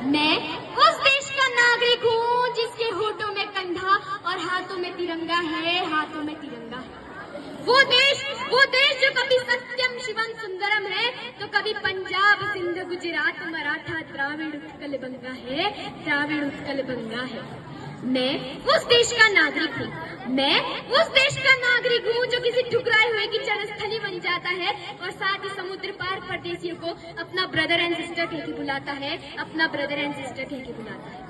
मैं उस देश का नागरिक हूँ जिसके होठों में कंधा और हाथों में तिरंगा है, हाथों में तिरंगा है। वो देश जो कभी सत्यम शिवम सुंदरम है तो कभी पंजाब सिंध गुजरात मराठा द्राविड़ उत्कल बंगा है, द्राविड़ उत्कल बंगा है। मैं उस देश का नागरिक हूँ, मैं उस देश का नागरिक हूँ जो किसी ठुकराए हुए की जन्मस्थली बन जाता है और साथ ही समुद्र पार परदेशियों को अपना ब्रदर एंड सिस्टर कह के बुलाता है, अपना ब्रदर एंड सिस्टर कह के बुलाता है।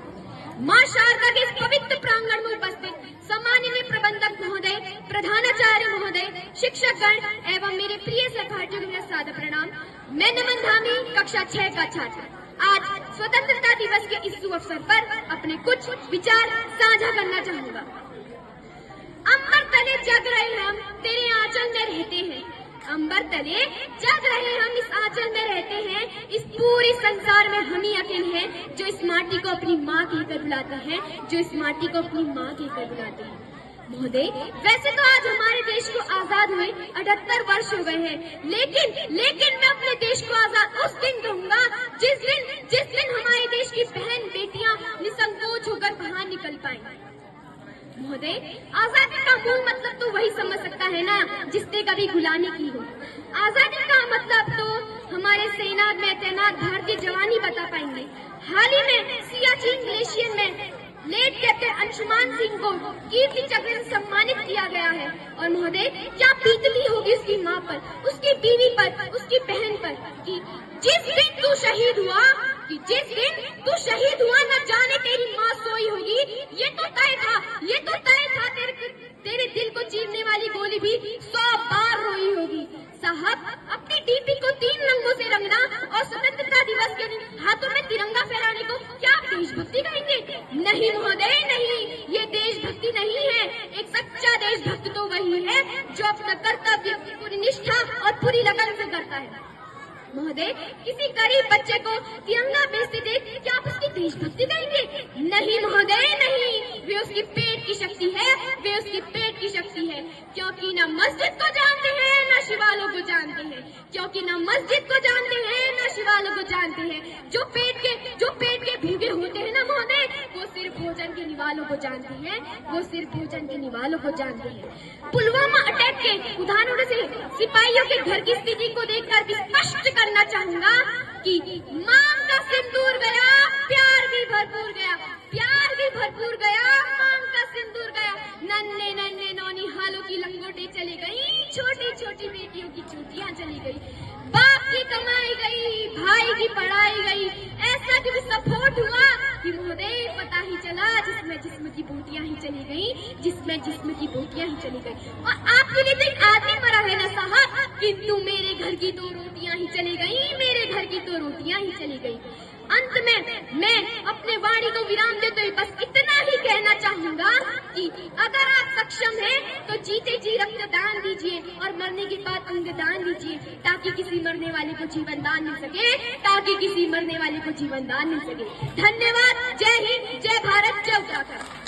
माँ शारदा के इस पवित्र प्रांगण में उपस्थित सम्माननीय प्रबंधक महोदय, प्रधानाचार्य महोदय, शिक्षकगण एवं मेरे प्रिय सहपाठियों को मेरा सादर प्रणाम। मैं नमन धामी, कक्षा 6 का छात्र, आज स्वतंत्रता दिवस के इस शुभ अवसर पर अपने कुछ विचार साझा करना चाहूंगा। अंबर तले जग रहे हम तेरे आंचल में रहते हैं, अंबर तले जग रहे हम इस आंचल में रहते हैं, इस पूरी संसार में हम ही अकेले हैं जो इस माटी को अपनी माँ कहकर बुलाते हैं, जो इस माटी को अपनी माँ कहकर बुलाते हैं। महोदय, वैसे तो आज हमारे देश को आजाद हुए 78 वर्ष हो गए हैं, लेकिन मैं अपने देश को आजाद उस दिन कहूंगा जिस दिन हमारे देश की बहन बेटियां निसंकोच होकर बाहर निकल पाएंगी। महोदय, आजादी का मूल मतलब तो वही समझ सकता है ना जिसने कभी गुलामी की हो। आजादी का मतलब तो हमारे सेना में तैनात भारतीय जवान ही बता पाएंगे। हाल ही में सियाचिन ग्लेशियर में लेट कैप्टन अंशुमान सिंह को कीर्ति चक्र से सम्मानित किया गया है। और महोदय, क्या बीतती होगी उसकी माँ पर, उसकी बीवी पर, उसकी बहन पर कि जिस दिन तू शहीद हुआ, न जाने तेरी माँ सोई होगी। ये तो तय था तेरे दिल को चीरने वाली गोली भी 100 बार रोई होगी। साहब, अपनी डीपी को 3 रंगों से रंगना और स्वतंत्रता दिवस के दिन हाथों में तिरंगा फहराने को क्या देशभक्ति कहेंगे? नहीं महोदय, नहीं, ये देशभक्ति नहीं है। एक सच्चा देशभक्त तो वही है जो अपना कर्तव्य पूरी निष्ठा और पूरी लगन से करता है। महोदय, किसी गरीब बच्चे को तिरंगा बेचते देख क्या आप उसकी देशभक्ति कहेंगे? नहीं महोदय, नहीं, वे उसकी पेट की शक्ति है, वे उसकी पेट की शक्ति है। क्योंकि न मस्जिद को जानते हैं न शिवालों को जानते हैं, क्योंकि न मस्जिद को जानते हैं न शिवालों को जानते हैं। जो पेट के भूखे होते हैं ना महोदय, वो सिर्फ भोजन के निवालों को जानते हैं, वो सिर्फ भोजन के निवालों को जानते हैं। पुलवामा अटैक के उदाहरणों से सिपाहियों के घर की स्थिति को देखकर भी स्पष्ट करना चाहूंगा कि मांग का सिंदूर गया, प्यार भी भरपूर गया, प्यार भी भरपूर गया, मांग का सिंदूर गया। नन्हे नन्हे नौनिहालों की लंगोटे चली गई, छोटी छोटी बेटियों की चूटियां चली गई, बाप की कमाई गई, भाई की पढ़ाई गई। ऐसा भी सपोर्ट हुआ कि महोदय पता ही चला जिसमें जिस्म की बोटियां ही चली गई, जिसमें जिस्म की बोटियां ही चली गई। और आपके लिए तो एक आदमी मरा है ना साहब, किंतु मेरे घर की 2 रोटियां ही चली गई, मेरे घर की 2 रोटियां ही चली गई। अंत में मैं अपने वाणी को विराम देते हुए बस इतना ही कहना चाहूंगा कि अगर आप सक्षम हैं तो जीते जी रक्तदान दीजिए और मरने के बाद अंगदान दीजिए, ताकि किसी मरने वाले को जीवन दान मिल सके, ताकि किसी मरने वाले को जीवन दान मिल सके। धन्यवाद। जय हिंद, जय भारत, जय उत्तराखंड।